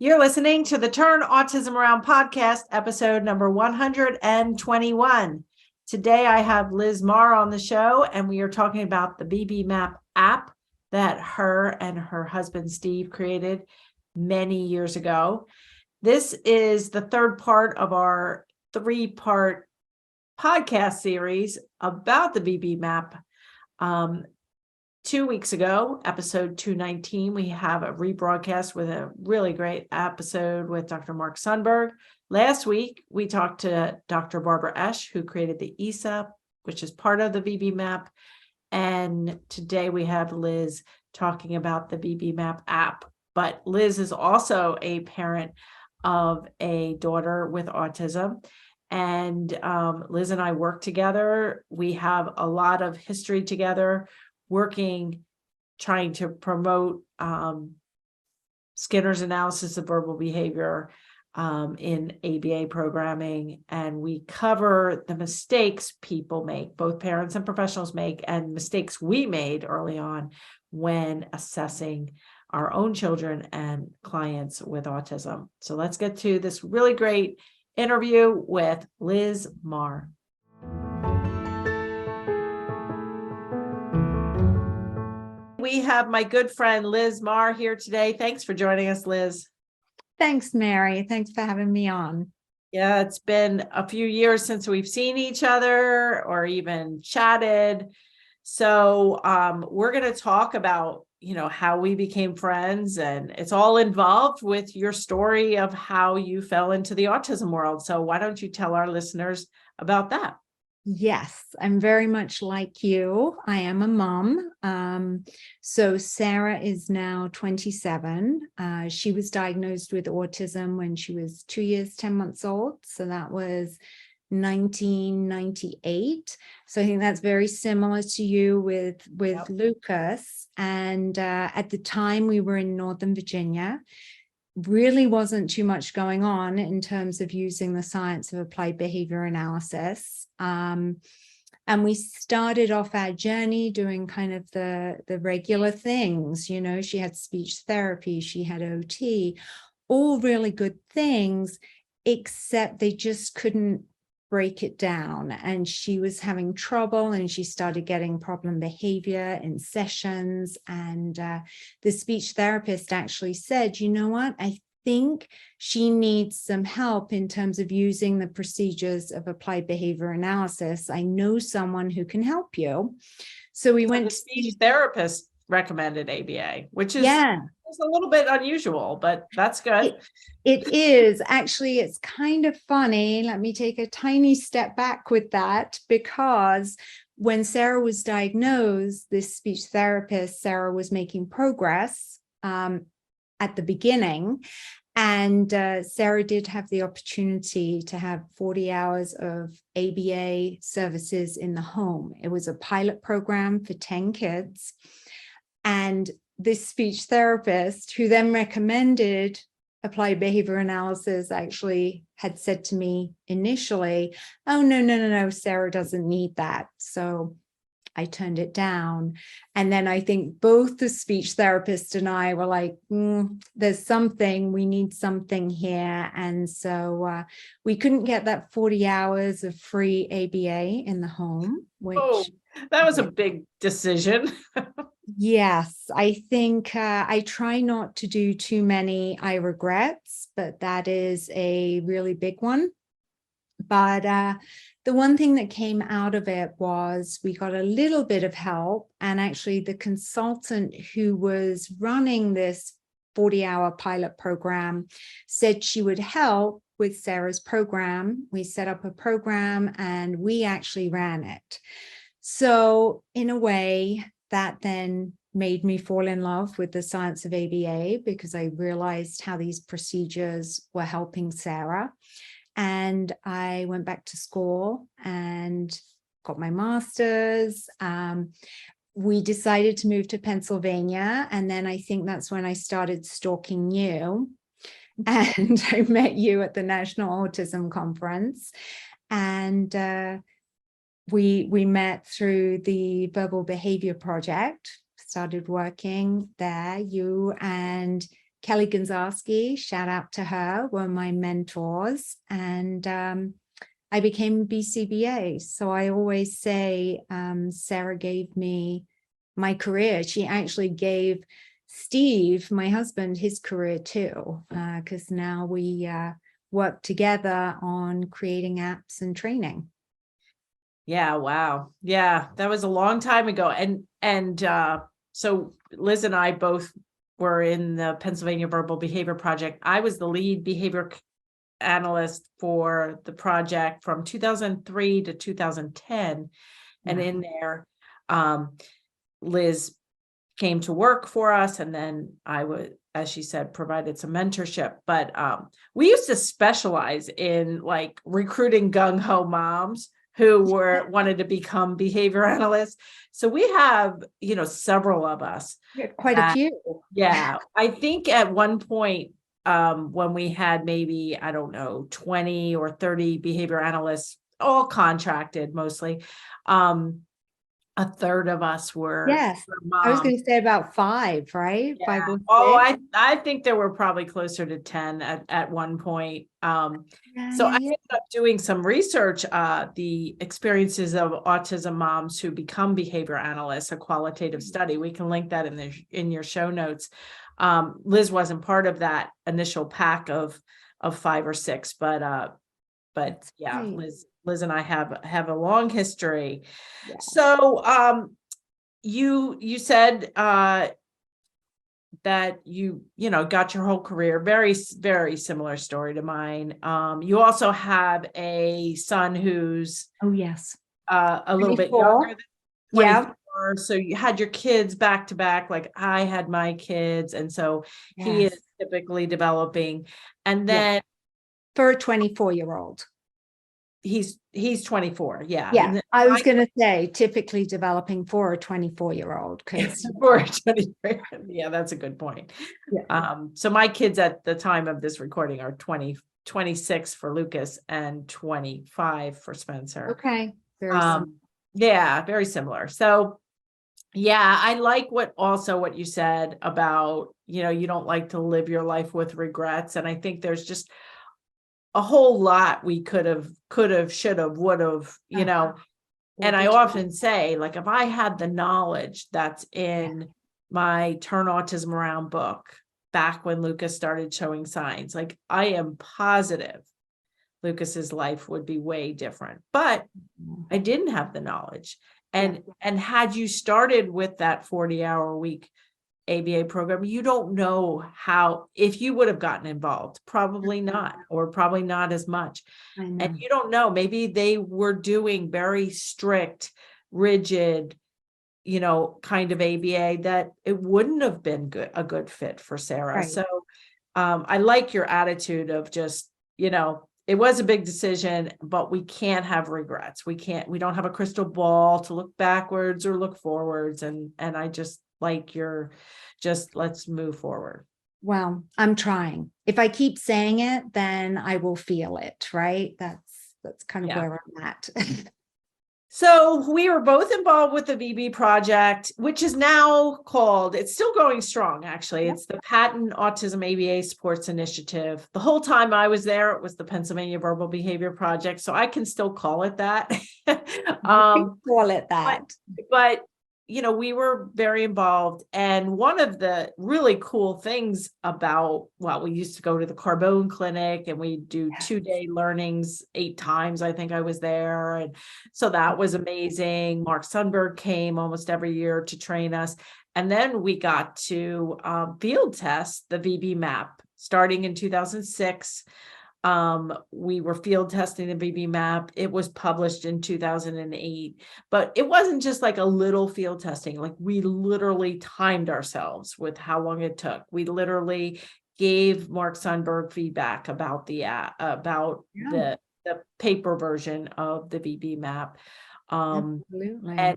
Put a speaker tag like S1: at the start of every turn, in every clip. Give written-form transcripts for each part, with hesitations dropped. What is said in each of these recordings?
S1: You're listening to the Turn Autism Around podcast, episode number 121. Today, I have Liz Maher on the show, and we are talking about the VB Mapp app that her and her husband, Steve, created many years ago. This is the third part of our three-part podcast series about the VB Mapp. 2 weeks ago, episode 219, we have a rebroadcast with a really great episode with Dr. Mark Sundberg. Last week, we talked to Dr. Barbera Esch, who created the ESA, which is part of the VB Mapp. And today we have Liz talking about the VB Mapp app. But Liz is also a parent of a daughter with autism. And Liz and I work together. We have a lot of history together, working, trying to promote Skinner's analysis of verbal behavior in ABA programming. And we cover the mistakes people make, both parents and professionals make, and mistakes we made early on when assessing our own children and clients with autism. So let's get to this really great interview with Liz Maher. We have my good friend Liz Maher here today. Thanks for joining us, Liz.
S2: Thanks, Mary. Thanks for having me on.
S1: Yeah, it's been a few years since we've seen each other or even chatted. So we're going to talk about, how we became friends, and it's all involved with your story of how you fell into the autism world. So why don't you tell our listeners about that?
S2: Yes, I'm very much like you. I am a mom. So Sarah is now 27. She was diagnosed with autism when she was 2 years, 10 months old. So that was 1998. So I think that's very similar to you with
S1: Yep.
S2: Lucas. And at the time we were in Northern Virginia. Really wasn't too much going on in terms of using the science of applied behavior analysis. And we started off our journey doing kind of the regular things. She had speech therapy, she had OT, all really good things, except they just couldn't break it down. And she was having trouble, and she started getting problem behavior in sessions. And the speech therapist actually said, you know what, I think she needs some help in terms of using the procedures of applied behavior analysis. I know someone who can help you. So we went.
S1: The speech therapist recommended ABA, which is it's a little bit unusual, but that's good.
S2: It is. Actually, it's kind of funny. Let me take a tiny step back with that, because when Sarah was diagnosed, this speech therapist, Sarah, was making progress at the beginning. And Sarah did have the opportunity to have 40 hours of ABA services in the home. It was a pilot program for 10 kids. And this speech therapist, who then recommended applied behavior analysis, actually had said to me initially, oh, no, Sarah doesn't need that. So I turned it down. And then I think both the speech therapist and I were like, there's something, we need something here. And so we couldn't get that 40 hours of free ABA in the home, which
S1: that was a big decision.
S2: Yes, I think I try not to do too many I regrets, but that is a really big one. But the one thing that came out of it was we got a little bit of help. And actually the consultant who was running this 40-hour pilot program said she would help with Sarah's program. We set up a program and we actually ran it. So in a way, that then made me fall in love with the science of ABA, because I realized how these procedures were helping Sarah. And I went back to school and got my master's. We decided to move to Pennsylvania. And then I think that's when I started stalking you. And I met you at the National Autism Conference. And we met through the Verbal Behavior Project, started working there. You and Kelly Gonzalski, shout out to her, were my mentors. And I became BCBA. So I always say Sarah gave me my career. She actually gave Steve, my husband, his career too, because now we work together on creating apps and training.
S1: Yeah, wow. Yeah, that was a long time ago. And so Liz and I both were in the Pennsylvania Verbal Behavior Project. I was the lead behavior analyst for the project from 2003 to 2010. And in there, Liz came to work for us, and then I would, as she said, provided some mentorship. But we used to specialize in like recruiting gung-ho moms who wanted to become behavior analysts. So we have, several of us.
S2: Quite a few.
S1: Yeah, I think at one point when we had maybe, I don't know, 20 or 30 behavior analysts, all contracted mostly. A third of us were
S2: Yes,
S1: moms.
S2: I was going to say about 5, right?
S1: Yeah.
S2: 5 or 6.
S1: Oh, I think there were probably closer to 10 at one point. So I ended up doing some research, the experiences of autism moms who become behavior analysts, a qualitative study. We can link that in your show notes. Liz wasn't part of that initial pack of 5 or 6, but yeah, Liz and I have a long history. Yeah. So you said that you got your whole career, very, very similar story to mine. You also have a son who's
S2: a
S1: little 24. Bit younger than 24. Yeah. So you had your kids back to back, like I had my kids, and so he is typically developing. And then
S2: for a 24-year-old.
S1: He's 24. Yeah.
S2: Yeah. I was going to say typically developing for a 24-year-old.
S1: For a 24. Yeah, that's a good point. Yeah. So my kids at the time of this recording are 26 for Lucas and 25 for Spencer.
S2: Okay. Very similar.
S1: Yeah, very similar. So yeah, I like what you said about, you don't like to live your life with regrets. And I think there's just a whole lot we could have, should have, would have, and I often say, like, if I had the knowledge that's in my Turn Autism Around book back when Lucas started showing signs, like I am positive Lucas's life would be way different, but I didn't have the knowledge. And had you started with that 40-hour week ABA program, you don't know if you would have gotten involved, probably not, or probably not as much. And you don't know, maybe they were doing very strict, rigid, kind of ABA that it wouldn't have been a good fit for Sarah. Right. So I like your attitude of just, it was a big decision, but we can't have regrets. We don't have a crystal ball to look backwards or look forwards. And I just like let's move forward.
S2: Well, I'm trying. If I keep saying it, then I will feel it, right? That's kind of where I'm at.
S1: So we were both involved with the VB project, which is now called, it's still going strong, actually. It's the Patent Autism ABA Supports Initiative. The whole time I was there, it was the Pennsylvania Verbal Behavior Project. So I can still call it that.
S2: Call it that.
S1: But we were very involved. And one of the really cool things about, we used to go to the Carbone Clinic and we do 2-day learnings 8 times. I think I was there. And so that was amazing. Mark Sundberg came almost every year to train us. And then we got to field test the VB Mapp starting in 2006. We were field testing the VB Mapp. It was published in 2008, but it wasn't just like a little field testing. Like we literally timed ourselves with how long it took. We literally gave Mark Sundberg feedback about the paper version of the VB Mapp. And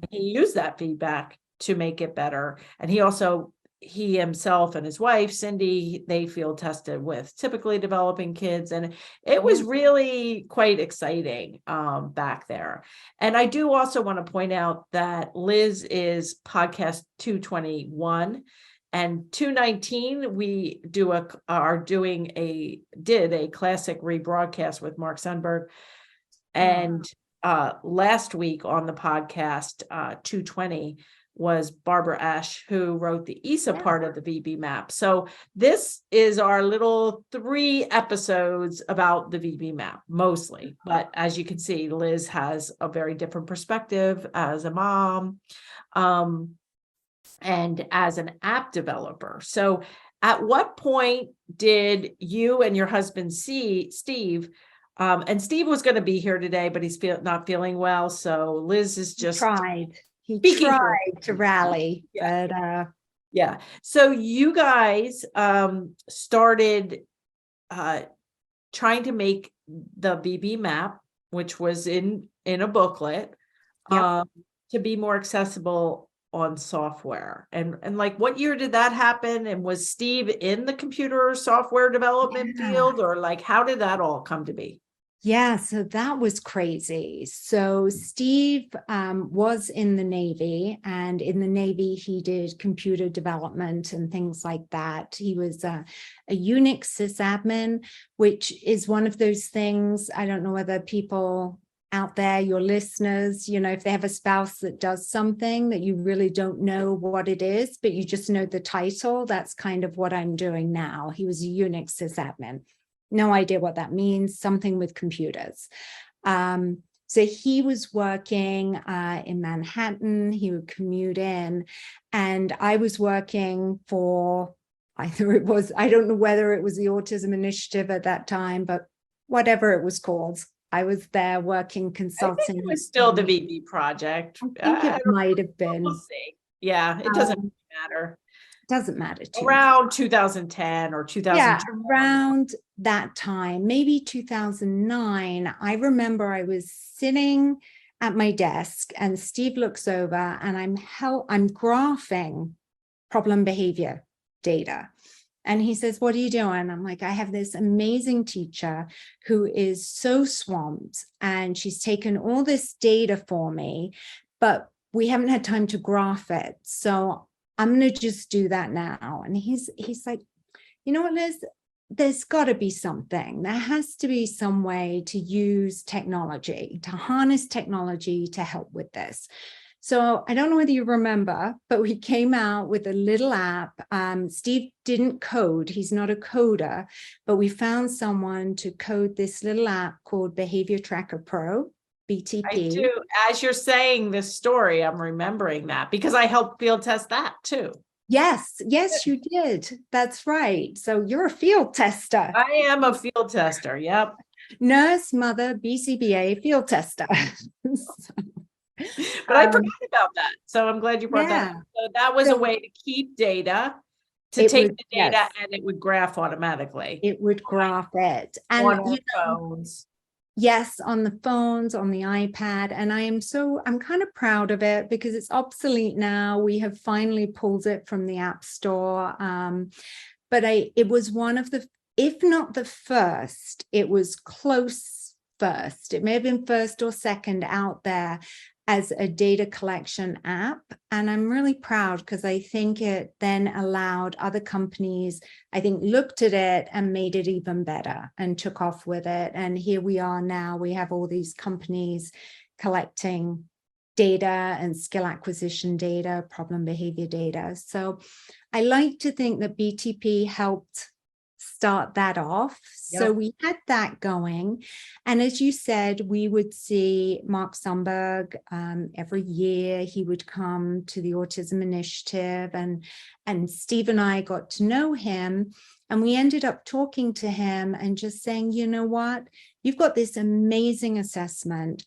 S1: he used that feedback to make it better. And he himself and his wife, Cindy, they field tested with typically developing kids. And it was really quite exciting back there. And I do also want to point out that Liz is podcast 221. And 219, we did a classic rebroadcast with Mark Sundberg. And last week on the podcast, 220, was Barbara Esch, who wrote the ESA part of the VB Mapp. So this is our little 3 episodes about the VB Mapp, mostly. But as you can see, Liz has a very different perspective as a mom and as an app developer. So at what point did you and your husband Steve, and Steve was going to be here today, but he's not feeling well. So Liz is just
S2: He tried to rally, but
S1: yeah. So you guys started trying to make the VB Mapp, which was in a booklet, to be more accessible on software. And like, what year did that happen? And was Steve in the computer software development field, or like, how did that all come to be?
S2: Yeah, so that was crazy. So Steve was in the Navy, and in the Navy, he did computer development and things like that. He was a Unix sysadmin, which is one of those things. I don't know whether people out there, your listeners, if they have a spouse that does something that you really don't know what it is, but you just know the title, that's kind of what I'm doing now. He was a Unix sysadmin. No idea what that means, something with computers. So he was working in Manhattan, he would commute in, and I was working for, I don't know whether it was the Autism Initiative at that time, but whatever it was called, I was there working, consulting.
S1: I think it was still the VB project.
S2: I think it might have been.
S1: We'll see. Yeah, it doesn't matter.
S2: Doesn't matter too
S1: around 2010 or 2000.
S2: Yeah, around that time, maybe 2009. I remember I was sitting at my desk and Steve looks over and I'm graphing problem behavior data. And he says, "What are you doing?" I'm like, "I have this amazing teacher who is so swamped and she's taken all this data for me, but we haven't had time to graph it. So I'm going to just do that now." And he's like, "You know what, Liz, there's got to be something. There has to be some way to use technology, to harness technology to help with this." So I don't know whether you remember, but we came out with a little app. Steve didn't code. He's not a coder, but we found someone to code this little app called Behavior Tracker Pro. BTP.
S1: I do. As you're saying this story, I'm remembering that because I helped field test that too.
S2: Yes, you did. That's right. So you're a field tester.
S1: I am a field tester. Yep.
S2: Nurse, mother, BCBA, field tester.
S1: But I forgot about that. So I'm glad you brought that up. So that was a way to keep data, to take the data and it would graph automatically.
S2: It would graph it. And
S1: on our phones.
S2: Yes, on the phones, on the iPad. And I'm kind of proud of it because it's obsolete now. We have finally pulled it from the App Store. But it was one of the, if not the first, it was close first. It may have been first or second out there as a data collection app. And I'm really proud because I think it then allowed other companies, I think, looked at it and made it even better and took off with it. And here we are now, we have all these companies collecting data and skill acquisition data, problem behavior data. So I like to think that BTP helped start that off. Yep. So we had that going. And as you said, we would see Mark Sundberg every year. He would come to the Autism Initiative and Steve and I got to know him. And we ended up talking to him and just saying, you know what, you've got this amazing assessment.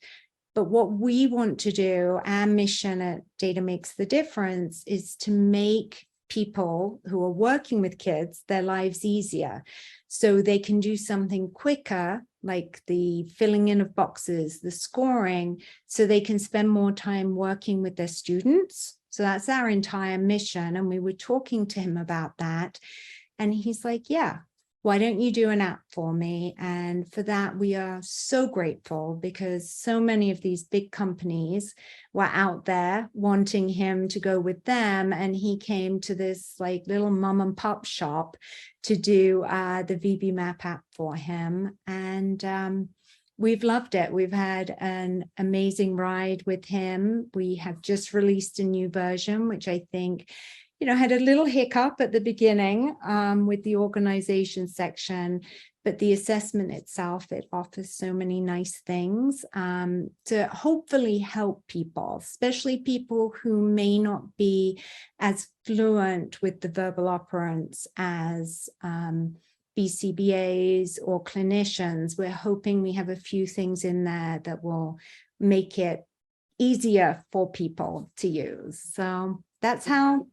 S2: But what we want to do, our mission at Data Makes the Difference, is to make people who are working with kids, their lives easier. So they can do something quicker, like the filling in of boxes, the scoring, so they can spend more time working with their students. So that's our entire mission. And we were talking to him about that. And he's like, yeah, why don't you do an app for me? And for that, we are so grateful, because so many of these big companies were out there wanting him to go with them. And he came to this like little mom and pop shop to do the VB Mapp app for him. And we've loved it. We've had an amazing ride with him. We have just released a new version, which I think, had a little hiccup at the beginning with the organization section, but the assessment itself, it offers so many nice things to hopefully help people, especially people who may not be as fluent with the verbal operants as BCBAs or clinicians. We're hoping we have a few things in there that will make it easier for people to use. So that's how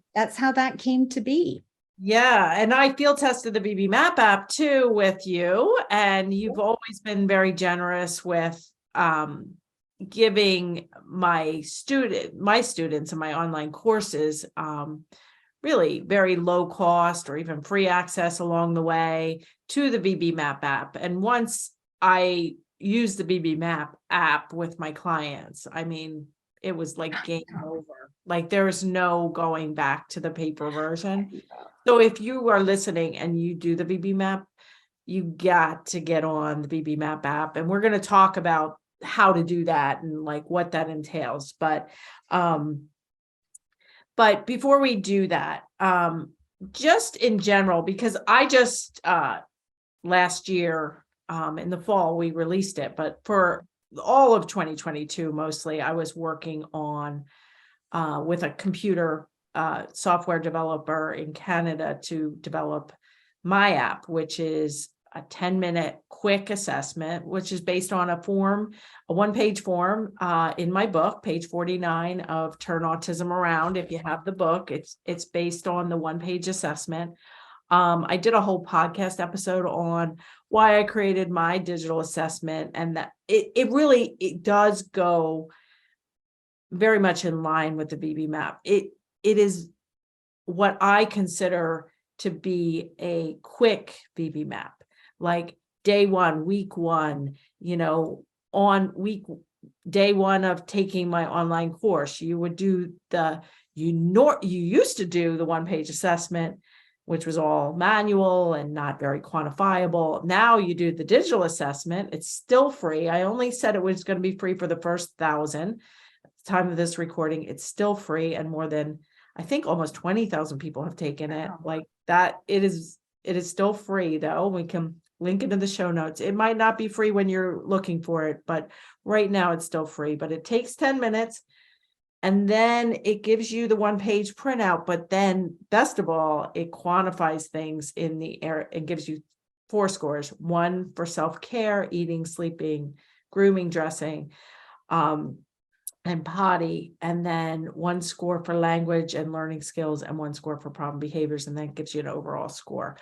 S2: that came to be.
S1: Yeah, and I field tested the VB Mapp app too with you, and you've always been very generous with giving my students in my online courses really very low cost or even free access along the way to the VB Mapp app. And once I use the VB Mapp app with my clients, I mean, it was like game over. Like there's no going back to the paper version. So if you are listening and you do the VB Mapp, you got to get on the VB Mapp app. And we're going to talk about how to do that and like what that entails. But before we do that, just in general, because I just last year in the fall, we released it, but for all of 2022, mostly I was working on with a computer software developer in Canada to develop my app, which is a 10-minute quick assessment, which is based on a one-page form in my book, page 49 of Turn Autism Around. If you have the book, it's based on the one-page assessment. I did a whole podcast episode on why I created my digital assessment, and that it does go very much in line with the VB Mapp. It is what I consider to be a quick VB Mapp, like day one, week one, on day one of taking my online course, you would do you used to do the one-page assessment, which was all manual and not very quantifiable. Now you do the digital assessment. It's still free. I only said it was going to be free for the first 1,000. At the time of this recording, it's still free, and more than, I think, almost 20,000 people have taken it. Like that, it is still free though. We can link it in the show notes. It might not be free when you're looking for it, but right now it's still free. But it takes 10 minutes. And then it gives you the one-page printout, but then best of all, it quantifies things in the area and gives you 4 scores: 1 for self-care, eating, sleeping, grooming, dressing, and potty, and then 1 score for language and learning skills, and 1 score for problem behaviors, and that gives you an overall score.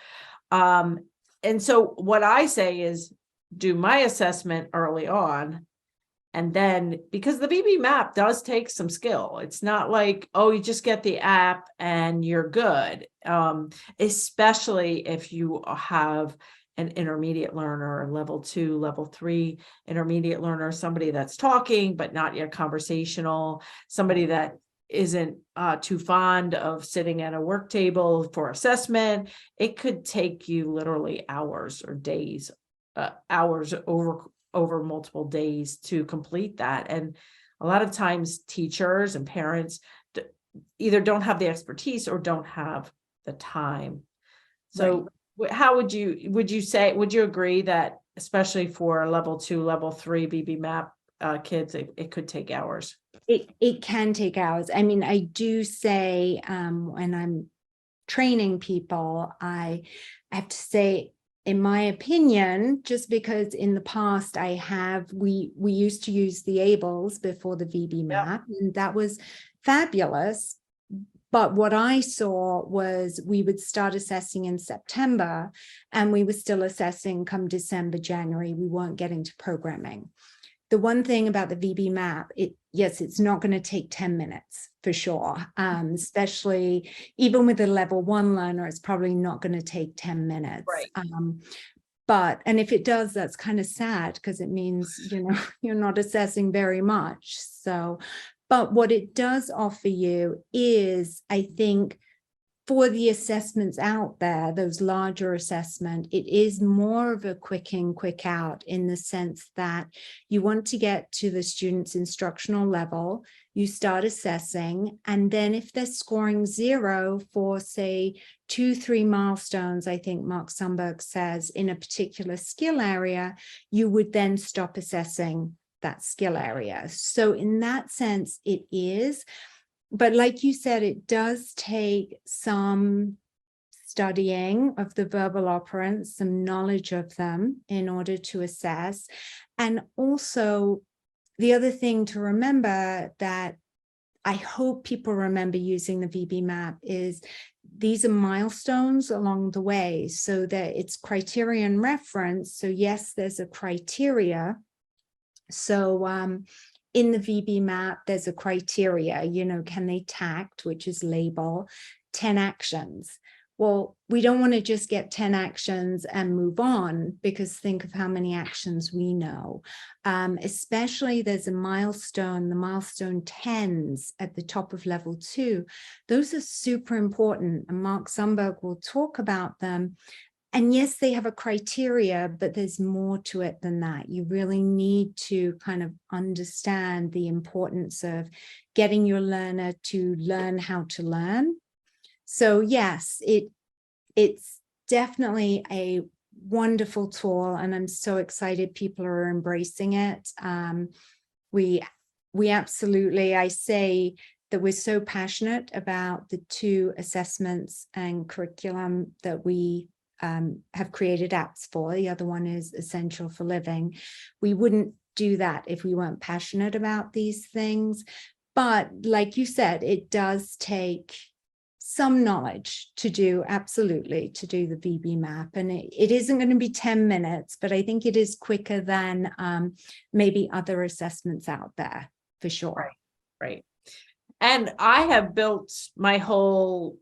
S1: And so what I say is do my assessment early on. And then, because the VB Mapp does take some skill, it's not like, oh, you just get the app and you're good. Especially if you have an intermediate learner, or level 2, level 3 intermediate learner, somebody that's talking, but not yet conversational, somebody that isn't too fond of sitting at a work table for assessment. It could take you literally hours or days, hours over multiple days to complete that. And a lot of times teachers and parents either don't have the expertise or don't have the time. So how would you agree that, especially for level 2, level 3 VB Mapp kids, it could take hours?
S2: It can take hours. I mean, I do say when I'm training people, I have to say, in my opinion, just because in the past we used to use the ABLES before the VB Mapp, and that was fabulous. But what I saw was we would start assessing in September, and we were still assessing come December, January. We weren't getting to programming. the one thing about the VB Mapp, yes, it's not going to take 10 minutes for sure. Especially even with a level 1 learner, it's probably not going to take 10 minutes.
S1: Right.
S2: And if it does, that's kind of sad, because it means, you're not assessing very much. So, but what it does offer you is, I think, for the assessments out there, those larger assessment, it is more of a quick in, quick out, in the sense that you want to get to the student's instructional level, you start assessing, and then if they're scoring 0 for, say, 2-3 milestones, I think Mark Sundberg says, in a particular skill area, you would then stop assessing that skill area. So in that sense, it is. But like you said, it does take some studying of the verbal operants, some knowledge of them in order to assess. And also, the other thing to remember that I hope people remember using the VB Mapp is these are milestones along the way, so that it's criterion reference. So yes, there's a criteria. So in the VB Mapp, there's a criteria, can they tact, which is label, 10 actions. Well, we don't want to just get 10 actions and move on, because think of how many actions we know. Especially there's a milestone, the milestone 10s at the top of level 2. Those are super important, and Mark Sundberg will talk about them. And yes, they have a criteria, but there's more to it than that. You really need to kind of understand the importance of getting your learner to learn how to learn. So yes, it's definitely a wonderful tool, and I'm so excited people are embracing it. We absolutely, I say that we're so passionate about the 2 assessments and curriculum that we have created apps for. The other one is Essential for Living. We wouldn't do that if we weren't passionate about these things. But like you said, it does take some knowledge to do, absolutely, to do the VB Mapp. And it isn't going to be 10 minutes, but I think it is quicker than maybe other assessments out there, for sure.
S1: Right. And I have built my whole,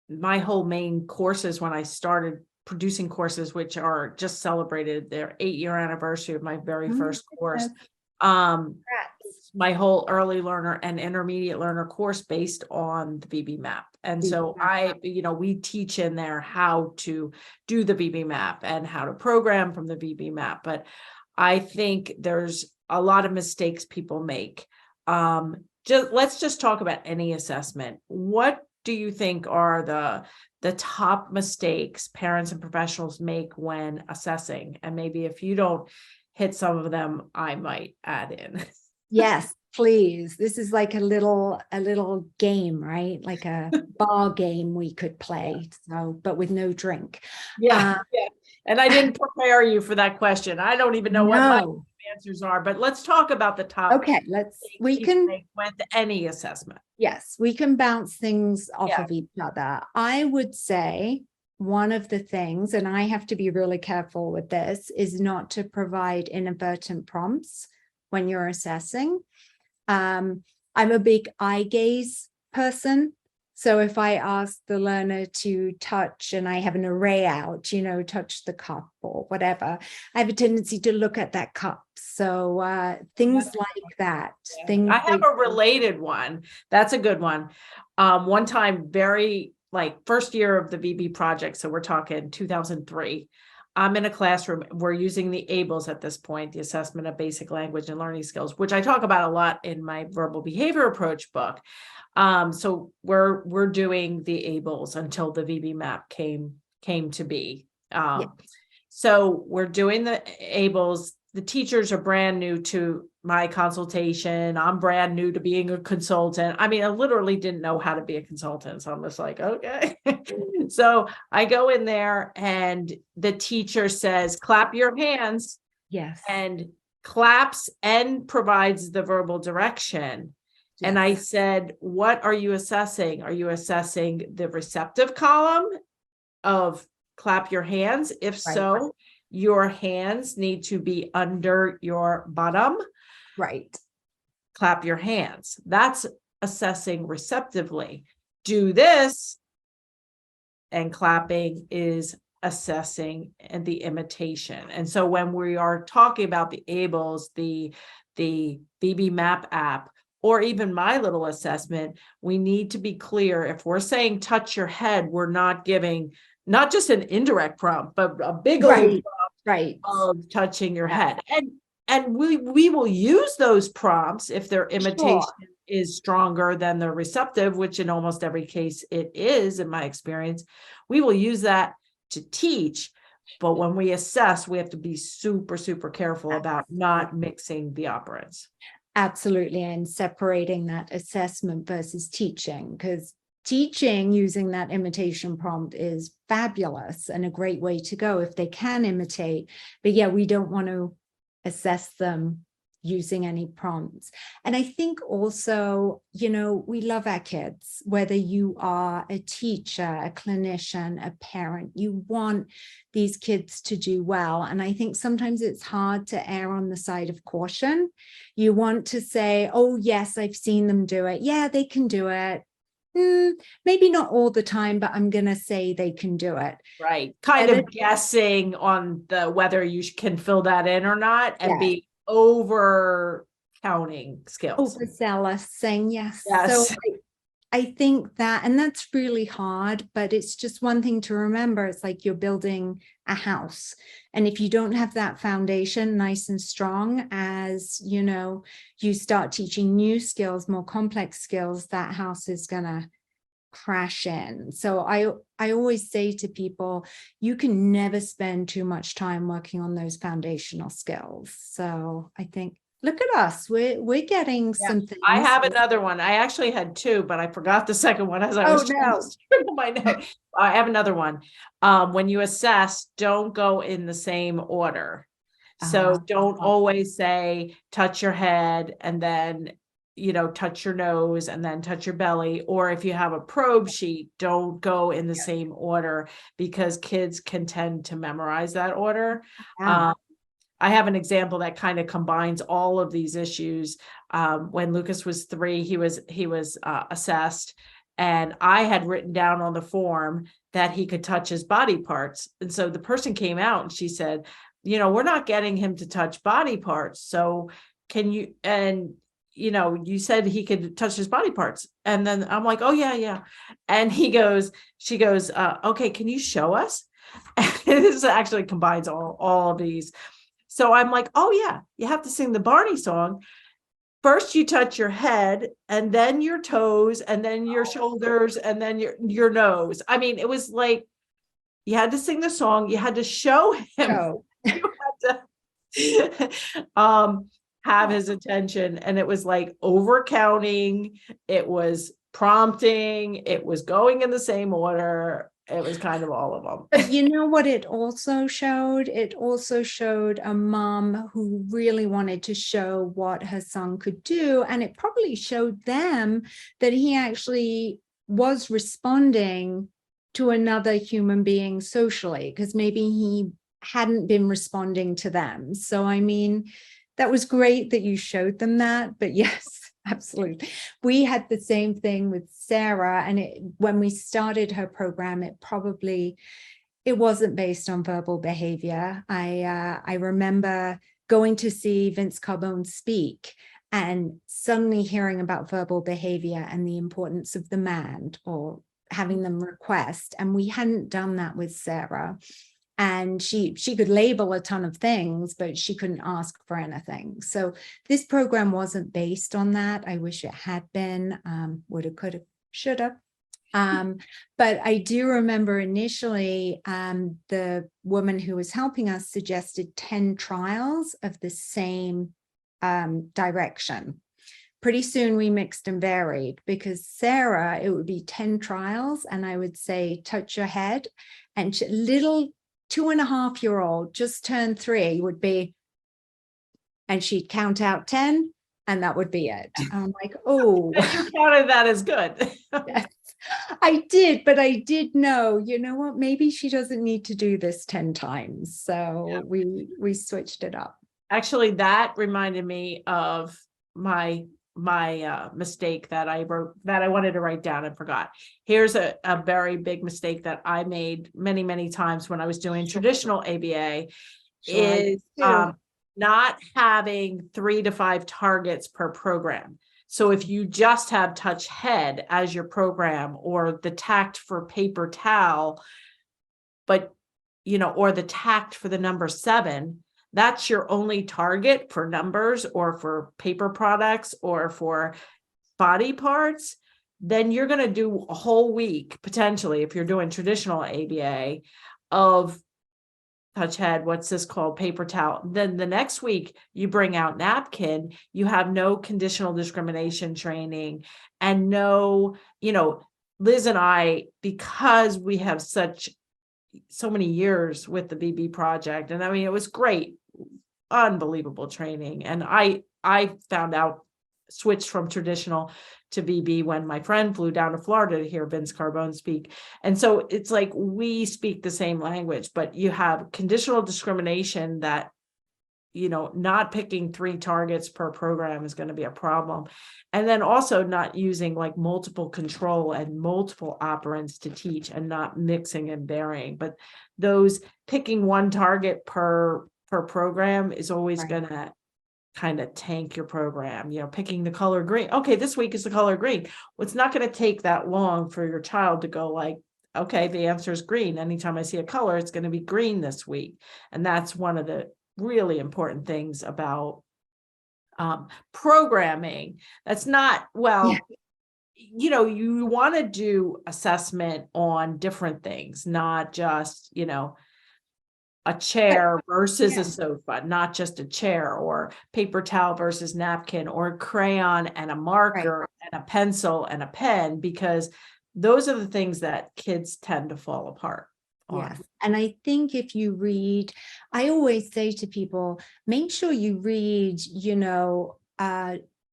S1: my whole main courses when I started producing courses, which are just celebrated their 8-year anniversary of my very first course. My whole early learner and intermediate learner course based on the VB Mapp. And so we teach in there how to do the VB Mapp and how to program from the VB Mapp. But I think there's a lot of mistakes people make. Let's just talk about any assessment. What do you think are the top mistakes parents and professionals make when assessing? And maybe if you don't hit some of them, I might add in.
S2: Yes, please. This is like a little game, right? Like a bar game we could play. So, but with no drink.
S1: Yeah. And I didn't prepare you for that question. I don't even know what my answers are, but let's talk about the top.
S2: Okay, we can
S1: make with any assessment.
S2: Yes, we can bounce things off of each other. I would say one of the things, and I have to be really careful with this, is not to provide inadvertent prompts when you're assessing. I'm a big eye gaze person. So if I ask the learner to touch and I have an array out, touch the cup or whatever, I have a tendency to look at that cup. So things like that.
S1: I have a related one. That's a good one. One time, very first year of the VB project. So we're talking 2003. I'm in a classroom. We're using the ABLES at this point, the Assessment of Basic Language and Learning Skills, which I talk about a lot in my Verbal Behavior Approach book. So we're doing the ABLES until the VB Mapp came to be. So we're doing the ABLES. The teachers are brand new to my consultation. I'm brand new to being a consultant. I mean, I literally didn't know how to be a consultant. So I'm just like, okay. So I go in there and the teacher says, clap your hands.
S2: Yes.
S1: And claps and provides the verbal direction. Yes. And I said, what are you assessing? Are you assessing the receptive column of clap your hands? If so, your hands need to be under your bottom.
S2: Right.
S1: Clap your hands. That's assessing receptively. Do this, and clapping is assessing and the imitation. And so when we are talking about the ABLES, the VB Mapp app, or even my little assessment, we need to be clear. If we're saying touch your head, we're not giving not just an indirect prompt, but a big old prompt of touching your head. And we will use those prompts if their imitation is stronger than the receptive, which in almost every case it is, in my experience. We will use that to teach, but when we assess, we have to be super, super careful about not mixing the operands.
S2: Absolutely, and separating that assessment versus teaching, because teaching using that imitation prompt is fabulous and a great way to go if they can imitate. But yeah, we don't want to assess them using any prompts. And I think also, we love our kids, whether you are a teacher, a clinician, a parent, you want these kids to do well. And I think sometimes it's hard to err on the side of caution. You want to say, oh, yes, I've seen them do it. Yeah, they can do it. Maybe not all the time, but I'm going to say they can do it.
S1: Right. Kind of guessing on the whether you can fill that in or not, and be over counting skills.
S2: Overzealous, saying yes.
S1: Yes.
S2: So I think that, and that's really hard, but it's just one thing to remember. It's like you're building a house. And if you don't have that foundation nice and strong, as you start teaching new skills, more complex skills, that house is going to crash in. So I always say to people, you can never spend too much time working on those foundational skills. So I think, look at us, we're getting something.
S1: I have another one. I actually had two, but I forgot the second one as I was trying to scribble my note. I have another one. When you assess, don't go in the same order. So don't always say touch your head and then touch your nose and then touch your belly. Or if you have a probe sheet, don't go in the same order, because kids can tend to memorize that order. I have an example that kind of combines all of these issues. When Lucas was 3, he was assessed, and I had written down on the form that he could touch his body parts. And so the person came out and she said, we're not getting him to touch body parts. So can you, and you said he could touch his body parts. And then I'm like, oh yeah. And she goes, okay, can you show us? And this actually combines all of these. So I'm like, oh yeah, you have to sing the Barney song. First you touch your head, and then your toes, and then your shoulders, and then your nose. I mean, it was like, you had to sing the song, you had to show him, you had to have his attention. And it was like over counting, it was prompting, it was going in the same order. It was kind of all of them.
S2: But you know what it also showed? It also showed a mom who really wanted to show what her son could do. And it probably showed them that he actually was responding to another human being socially, because maybe he hadn't been responding to them. So, I mean, that was great that you showed them that. But yes, absolutely. We had the same thing with Sarah. And when we started her program, it wasn't based on verbal behavior. I remember going to see Vince Carbone speak and suddenly hearing about verbal behavior and the importance of the man, or having them request. And we hadn't done that with Sarah. And she could label a ton of things, but she couldn't ask for anything. So this program wasn't based on that. I wish it had been. Woulda, coulda, shoulda. But I do remember initially the woman who was helping us suggested 10 trials of the same direction. Pretty soon we mixed and varied, because Sarah, it would be 10 trials, and I would say, touch your head, and little 2.5-year-old just turned 3 would be, and she'd count out 10, and that would be it. I'm like, oh.
S1: You counted that as good.
S2: Yes. I did, but I did know, you know what, maybe she doesn't need to do this 10 times. So we switched it up.
S1: Actually, that reminded me of my mistake that I wanted to write down and forgot. Here's a very big mistake that I made many times when I was doing traditional ABA is not having 3 to 5 targets per program. So if you just have touch head as your program, or the tact for paper towel, but or the tact for the number 7, that's your only target for numbers or for paper products or for body parts, then you're going to do a whole week, potentially, if you're doing traditional ABA, of touch head, what's this called, paper towel. Then the next week you bring out napkin, you have no conditional discrimination training, and no, Liz and I, because we have so many years with the VB project, and I mean, it was great, unbelievable training. And I found out, switched from traditional to VB when my friend flew down to Florida to hear Vince Carbone speak. And so it's like, we speak the same language, but you have conditional discrimination that, not picking 3 targets per program is going to be a problem. And then also not using like multiple control and multiple operands to teach, and not mixing and varying. But those picking 1 target per program is always going to kind of tank your program. Picking the color green. Okay, this week is the color green. Well, it's not going to take that long for your child to go like, okay, the answer is green. Anytime I see a color, it's going to be green this week. And that's one of the really important things about programming. That's not, you want to do assessment on different things, not just, a chair versus a sofa, not just a chair, or paper towel versus napkin, or crayon and a marker and a pencil and a pen, because those are the things that kids tend to fall apart on.
S2: Yes. And I think if you read, I always say to people, make sure you read,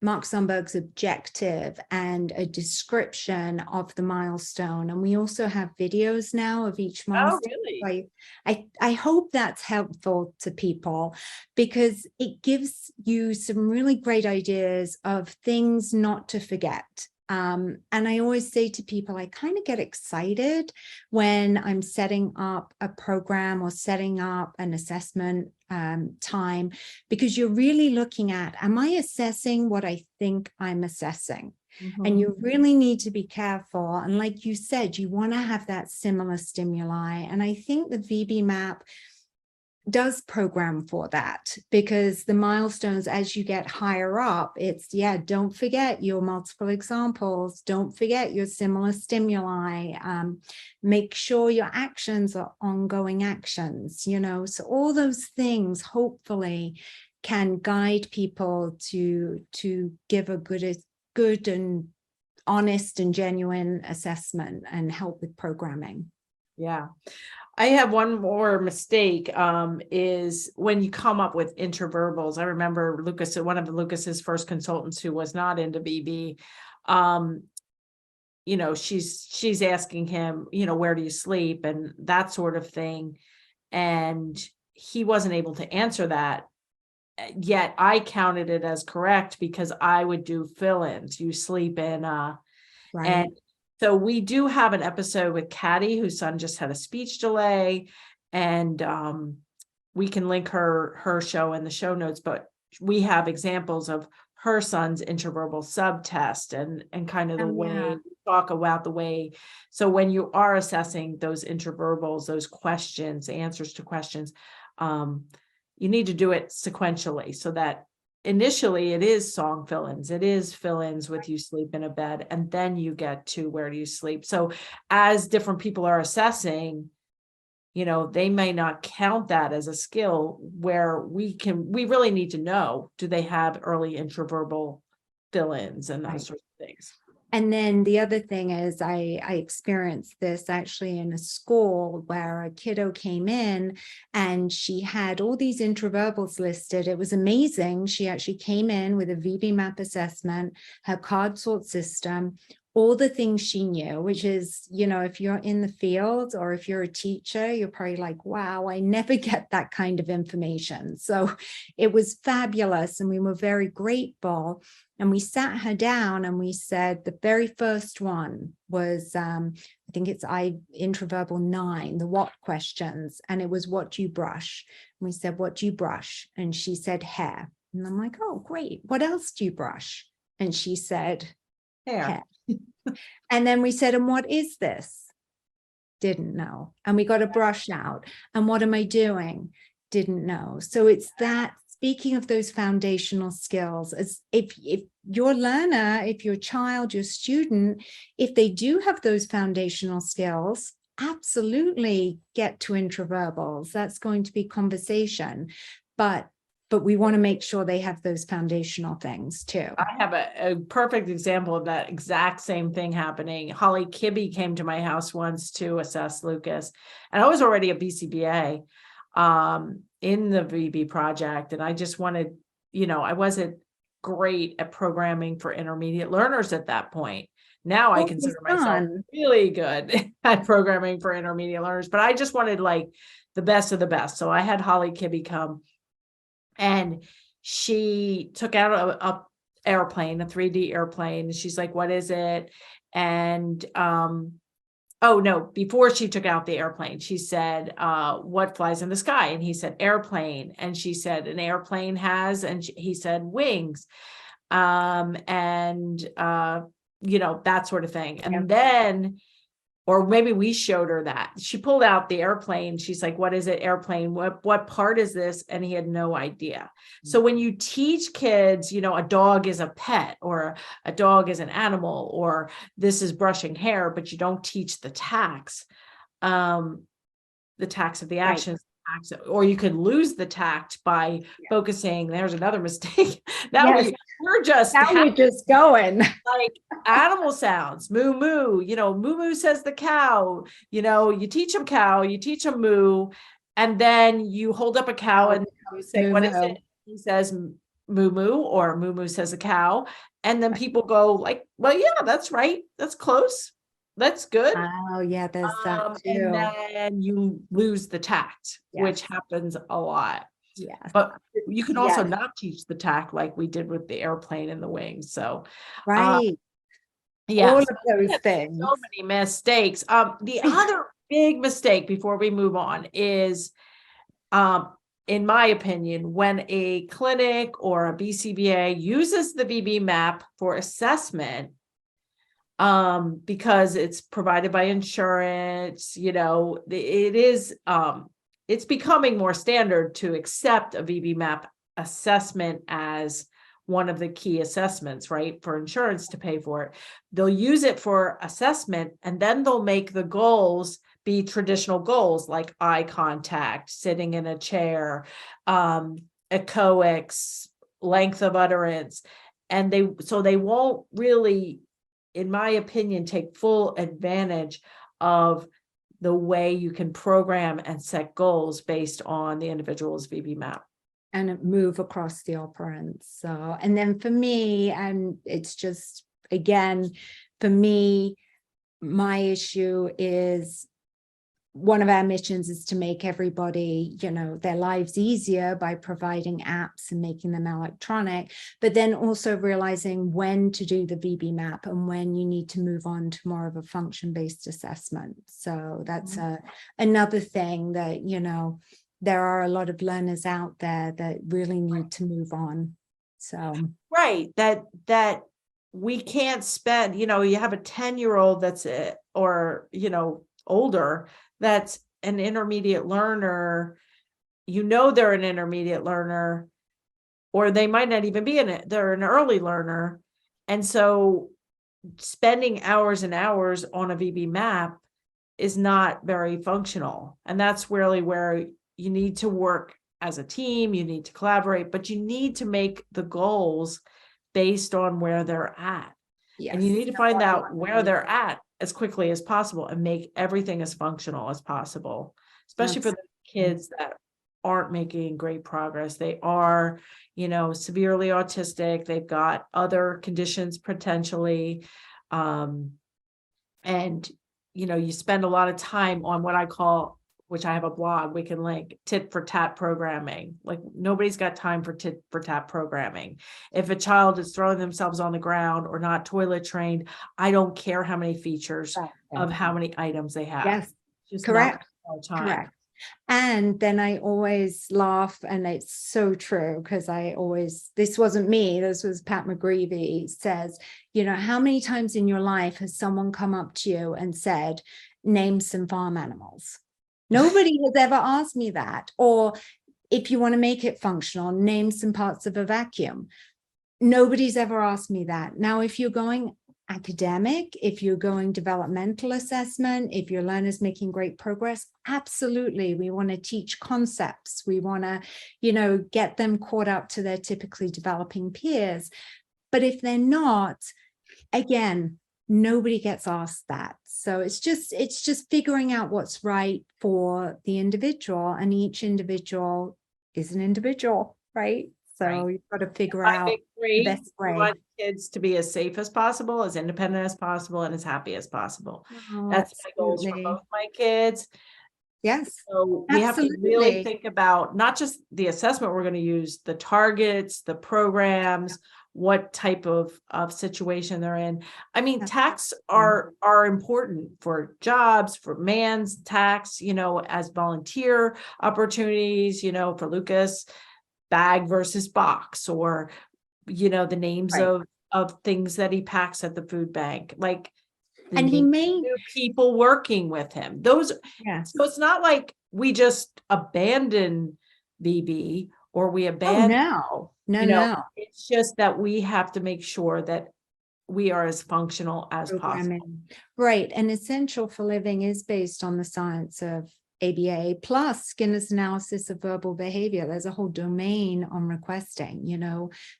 S2: Mark Sundberg's objective and a description of the milestone. And we also have videos now of each milestone.
S1: Oh, really?
S2: I hope that's helpful to people, because it gives you some really great ideas of things not to forget. And I always say to people, I kind of get excited when I'm setting up a program or setting up an assessment time, because you're really looking at, am I assessing what I think I'm assessing? Mm-hmm. And you really need to be careful. And like you said, you want to have that similar stimuli. And I think the VB Mapp does program for that, because the milestones, as you get higher up, it's, don't forget your multiple examples, don't forget your similar stimuli, make sure your actions are ongoing actions, so all those things hopefully can guide people to give a good and honest and genuine assessment and help with programming.
S1: Yeah. I have one more mistake, is when you come up with interverbals. I remember Lucas, one of Lucas's first consultants who was not into VB, she's asking him, where do you sleep, and that sort of thing. And he wasn't able to answer that. Yet I counted it as correct, because I would do fill-ins. You sleep in, and so we do have an episode with Caddy, whose son just had a speech delay, and we can link her show in the show notes, but we have examples of her son's interverbal subtest and kind of the way we talk about the way. So when you are assessing those interverbals, those questions, answers to questions, you need to do it sequentially, so that initially it is song fill-ins, it is fill-ins with you sleep in a bed, and then you get to where do you sleep. So as different people are assessing, they may not count that as a skill, where we really need to know, do they have early interverbal fill-ins and those sorts of things.
S2: And then the other thing is, I experienced this actually in a school where a kiddo came in and she had all these interverbals listed. It was amazing. She actually came in with a VB Mapp assessment, her card sort system, all the things she knew, which is, if you're in the field or if you're a teacher, you're probably like, wow, I never get that kind of information. So it was fabulous. And we were very grateful. And we sat her down and we said, the very first one was, I think it's intraverbal 9, the what questions. And it was, what do you brush? And we said, what do you brush? And she said, hair. And I'm like, oh, great. What else do you brush? And she said, hair. And then we said, and what is this? Didn't know. And we got a brush out. And what am I doing? Didn't know. So it's that, speaking of those foundational skills, as if your learner, if your child, your student, if they do have those foundational skills, absolutely get to intraverbals. That's going to be conversation. But we want to make sure they have those foundational things too.
S1: I have a perfect example of that exact same thing happening. Holly Kibbe came to my house once to assess Lucas, and I was already a BCBA in the VB project. And I just wanted, I wasn't great at programming for intermediate learners at that point. Now I consider myself really good at programming for intermediate learners, but I just wanted like the best of the best. So I had Holly Kibbe come, and she took out a airplane, a 3D airplane. And she's like, what is it? And, oh no, before she took out the airplane, she said, what flies in the sky? And he said, airplane. And she said, an airplane has, and he said, wings. That sort of thing. And then, or maybe we showed her that. She pulled out the airplane. She's like, what is it? Airplane. What part is this? And he had no idea. So when you teach kids, a dog is a pet, or a dog is an animal, or this is brushing hair, but you don't teach the tax of the actions. Right. Or you could lose the tact by focusing. There's another mistake. We're just
S2: going
S1: like animal sounds. Moo moo. Moo moo says the cow. You teach them cow. You teach them moo, and then you hold up a cow and you say, moo, "What moo. Is it?" He says moo moo, or moo moo says a cow, and then people go like, "Well, yeah, that's right. That's close. That's good."
S2: Oh yeah, there's that too.
S1: And then you lose the tact, which happens a lot.
S2: Yeah,
S1: but you can also not teach the tact like we did with the airplane and the wings. So
S2: right, all of those things.
S1: So many mistakes. The other big mistake before we move on is, in my opinion, when a clinic or a BCBA uses the VB Mapp for assessment, because it's provided by insurance, it is, it's becoming more standard to accept a VB Mapp assessment as one of the key assessments, right, for insurance to pay for it. They'll use it for assessment, and then they'll make the goals be traditional goals like eye contact, sitting in a chair, echoics, length of utterance. And they won't really, in my opinion, take full advantage of the way you can program and set goals based on the individual's VB Mapp.
S2: And move across the operants. So, and then for me, and it's just, again, for me, my issue is, one of our missions is to make everybody, their lives easier by providing apps and making them electronic, but then also realizing when to do the VB Mapp and when you need to move on to more of a function-based assessment. So that's another thing that, there are a lot of learners out there that really need to move on. So
S1: right, that we can't spend, you have a 10-year-old that's or older, that's an intermediate learner, they're an intermediate learner, or they might not even be they're an early learner. And so spending hours and hours on a VB Mapp is not very functional. And that's really where you need to work as a team, you need to collaborate, but you need to make the goals based on where they're at. Yes. And you need to find out where they're at as quickly as possible and make everything as functional as possible, especially for the kids that aren't making great progress. They are, severely autistic. They've got other conditions potentially. And, you spend a lot of time on what I call, which I have a blog, we can link, tit for tat programming. Like nobody's got time for tit for tat programming. If a child is throwing themselves on the ground or not toilet trained, I don't care how many features of how many items they have.
S2: Yes,
S1: Just
S2: correct.
S1: all the time.
S2: Correct. And then I always laugh, and it's so true, because this wasn't me, this was Pat McGreevy, says, how many times in your life has someone come up to you and said, name some farm animals? Nobody has ever asked me that. Or if you want to make it functional, name some parts of a vacuum. Nobody's ever asked me that. Now, if you're going academic, if you're going developmental assessment, if your learner's making great progress, absolutely, we want to teach concepts. We want to, get them caught up to their typically developing peers. But if they're not, again, nobody gets asked that. So it's just figuring out what's right for the individual, and each individual is an individual, right? So you've got to figure out the best way.
S1: We want kids to be as safe as possible, as independent as possible, and as happy as possible. That's my goals for both my kids.
S2: Yes.
S1: So we have to really think about not just the assessment we're going to use, the targets, the programs, what type of situation they're in. I mean, tax are important for jobs, for man's tax, as volunteer opportunities, for Lucas, bag versus box, or the names of things that he packs at the food bank, like,
S2: and he may
S1: new people working with him. Those, so it's not like we just abandon VB or we abandon.
S2: No.
S1: It's just that we have to make sure that we are as functional as possible.
S2: Right. And Essential for Living is based on the science of ABA plus Skinner's analysis of verbal behavior. There's a whole domain on requesting,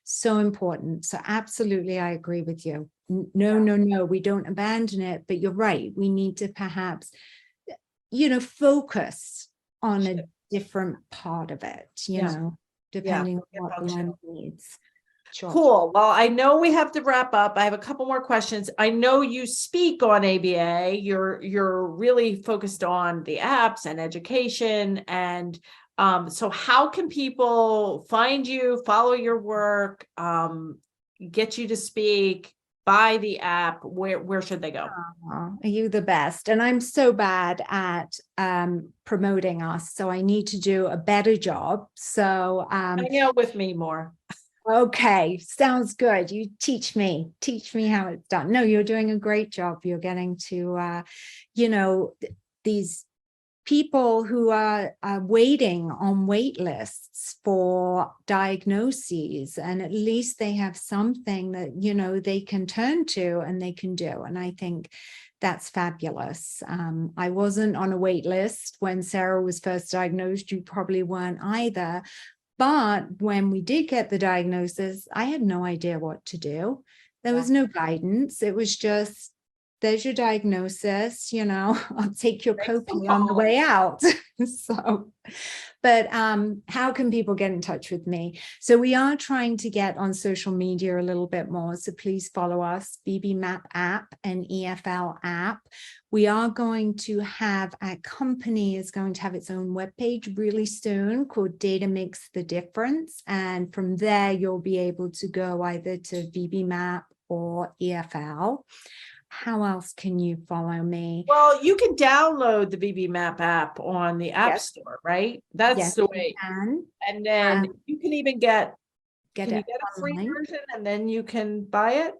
S2: so important. So absolutely, I agree with you. No, we don't abandon it, but you're right. We need to perhaps, focus on a different part of it, depending on what the learner needs.
S1: Sure. Cool. Well, I know we have to wrap up. I have a couple more questions. I know you speak on ABA. You're really focused on the apps and education. And so how can people find you, follow your work, get you to speak, buy the app? Where should they go?
S2: Are you the best? And I'm so bad at promoting us, so I need to do a better job. So
S1: hang out with me more.
S2: Okay, sounds good. You teach me how it's done. No, you're doing a great job. You're getting to, these people who are waiting on wait lists for diagnoses, and at least they have something that, they can turn to and they can do. And I think that's fabulous. I wasn't on a wait list when Sarah was first diagnosed. You probably weren't either. But when we did get the diagnosis, I had no idea what to do. There was no guidance. It was just, there's your diagnosis, I'll take your copay on the way out. So, but how can people get in touch with me? So we are trying to get on social media a little bit more. So please follow us, VB Mapp App and EFL app. We are going to have, our company is going to have its own webpage really soon called Data Makes the Difference. And from there, you'll be able to go either to VB Mapp or EFL. How else can you follow me?
S1: Well, you can download the VB Mapp app on the App Store, right? That's the way. And then you can even get a free version, and then you can buy it?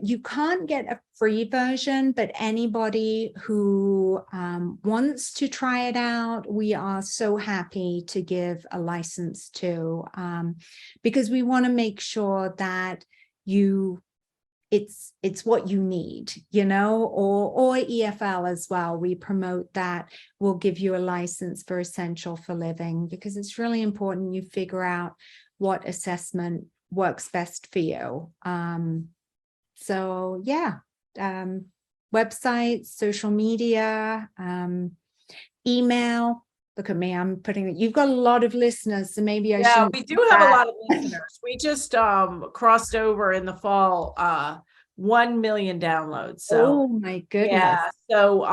S2: You can't get a free version, but anybody who wants to try it out, we are so happy to give a license to, because we want to make sure that it's what you need, or EFL as well. We promote that. We'll give you a license for Essential for Living, because it's really important you figure out what assessment works best for you. So websites, social media, email. Look at me, I'm putting it. You've got a lot of listeners, so maybe I should.
S1: We do have a lot of listeners. We just crossed over in the fall 1 million downloads. So
S2: Oh my goodness.
S1: yeah, so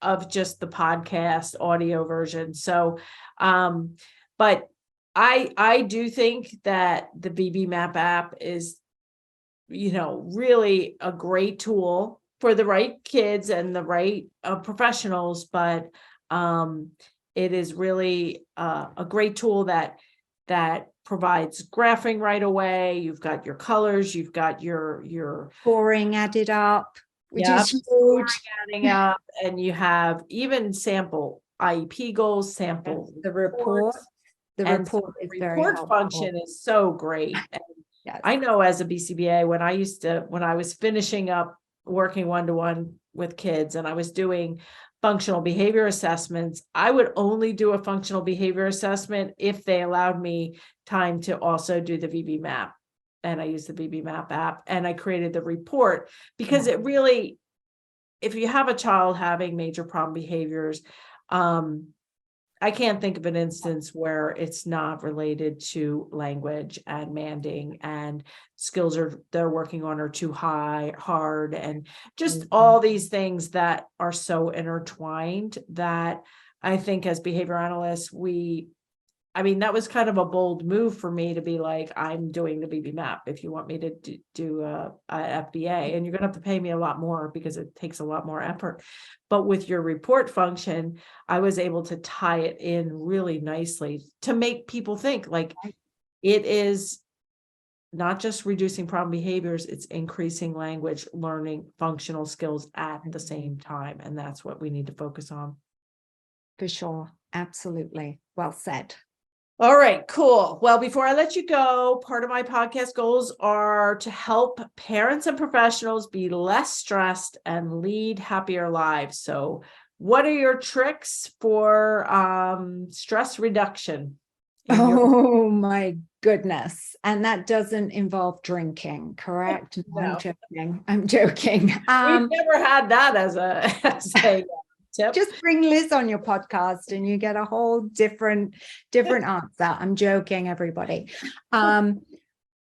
S1: of just the podcast audio version. So but I do think that the VB Mapp app is, really a great tool for the right kids and the right professionals, but it is really a great tool that provides graphing right away. You've got your colors, you've got your
S2: Scoring added up, which
S1: Yep,
S2: is huge.
S1: adding up, and you have even sample IEP goals, sample
S2: The report. The
S1: and so
S2: report
S1: the
S2: is very
S1: report
S2: helpful.
S1: function is so great. And
S2: Yes.
S1: I know as a BCBA, when I was finishing up working one-to-one with kids and I was doing functional behavior assessments, I would only do a functional behavior assessment if they allowed me time to also do the VB Mapp. And I used the VB Mapp app and I created the report because it really, if you have a child having major problem behaviors, I can't think of an instance where it's not related to language and manding and skills they're working on are too hard, and just all these things that are so intertwined that I think as behavior analysts, that was kind of a bold move for me to be like, I'm doing the VB Mapp if you want me to do a FBA, and you're going to have to pay me a lot more because it takes a lot more effort. But with your report function, I was able to tie it in really nicely to make people think like it is not just reducing problem behaviors, it's increasing language, learning, functional skills at the same time. And that's what we need to focus on.
S2: For sure. Absolutely. Well said.
S1: All right, cool. Well, before I let you go, part of my podcast goals are to help parents and professionals be less stressed and lead happier lives. So what are your tricks for stress reduction?
S2: Oh my goodness. And that doesn't involve drinking, correct? No,
S1: No.
S2: I'm joking. I'm joking.
S1: We've never had that as a tip.
S2: Just bring Liz on your podcast and you get a whole different answer. I'm joking, everybody.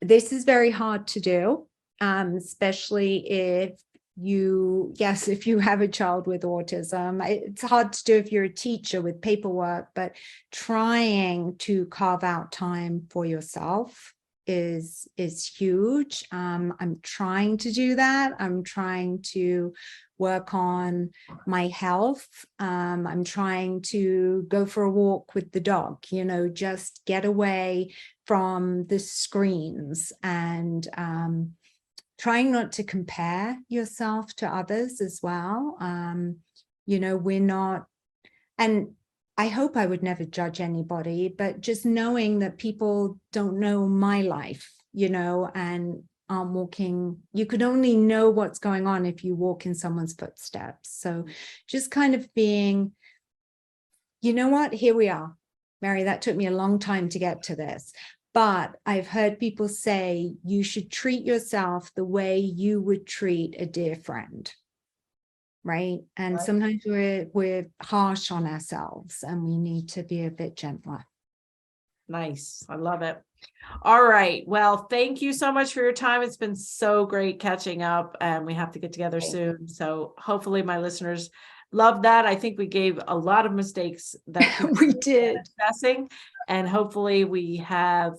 S2: This is very hard to do, especially if you have a child with autism. It's hard to do if you're a teacher with paperwork, but trying to carve out time for yourself is huge. I'm trying to do that. I'm trying to work on my health. I'm trying to go for a walk with the dog, just get away from the screens, and trying not to compare yourself to others as well. We're not, and I hope I would never judge anybody, but just knowing that people don't know my life, and aren't walking, you could only know what's going on if you walk in someone's footsteps. So just kind of being, what, here we are. Mary, that took me a long time to get to this, but I've heard people say you should treat yourself the way you would treat a dear friend. Right. And
S1: Right.
S2: Sometimes we're harsh on ourselves and we need to be a bit gentler.
S1: Nice. I love it. All right. Well, thank you so much for your time. It's been so great catching up, and we have to get together soon. So hopefully my listeners love that. I think we gave a lot of mistakes that
S2: We did.
S1: assessing, and hopefully we have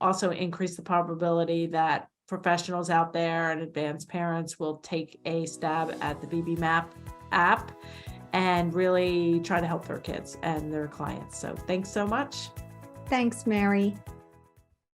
S1: also increased the probability that professionals out there and advanced parents will take a stab at the VB Mapp app and really try to help their kids and their clients. So thanks so much.
S2: Thanks, Mary.